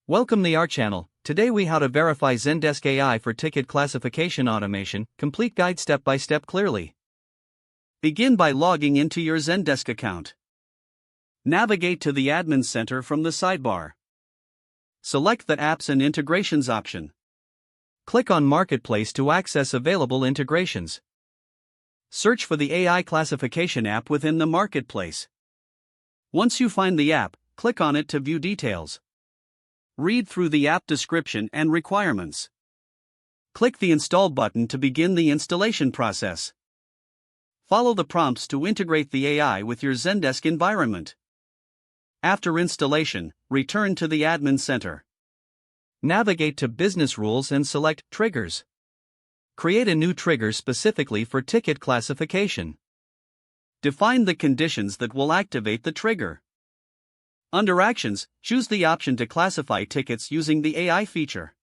Welcome to our channel. Today we how to verify ZenDesk AI for ticket classification automation, complete guide step by step clearly. Begin by logging into your ZenDesk account. Navigate to the Admin Center from the sidebar. Select the Apps and Integrations option. Click on Marketplace to access available integrations. Search for the AI classification app within the Marketplace. Once you find the app, click on it to view details. Read through the app description and requirements. Click the Install button to begin the installation process. Follow the prompts to integrate the AI with your ZenDesk environment. After installation, return to the Admin Center. Navigate to Business Rules and select Triggers. Create a new trigger specifically for ticket classification. Define the conditions that will activate the trigger. Under Actions, choose the option to classify tickets using the AI feature.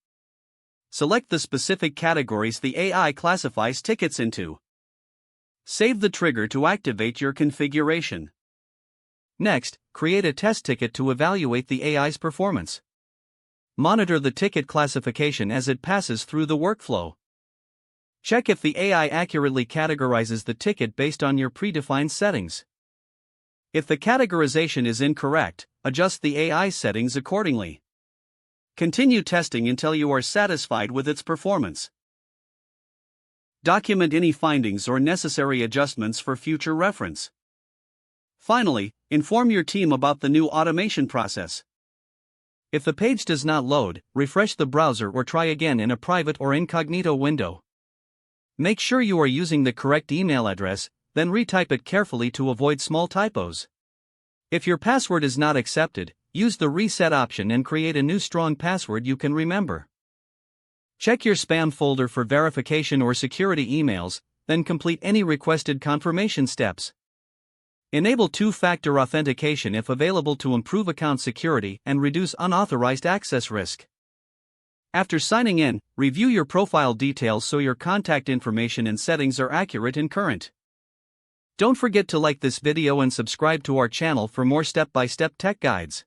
Select the specific categories the AI classifies tickets into. Save the trigger to activate your configuration. Next, create a test ticket to evaluate the AI's performance. Monitor the ticket classification as it passes through the workflow. Check if the AI accurately categorizes the ticket based on your predefined settings. If the categorization is incorrect, adjust the AI settings accordingly. Continue testing until you are satisfied with its performance. Document any findings or necessary adjustments for future reference. Finally, inform your team about the new automation process. If the page does not load, refresh the browser or try again in a private or incognito window. Make sure you are using the correct email address, then retype it carefully to avoid small typos. If your password is not accepted, use the reset option and create a new strong password you can remember. Check your spam folder for verification or security emails, then complete any requested confirmation steps. Enable two-factor authentication if available to improve account security and reduce unauthorized access risk. After signing in, review your profile details so your contact information and settings are accurate and current. Don't forget to like this video and subscribe to our channel for more step-by-step tech guides.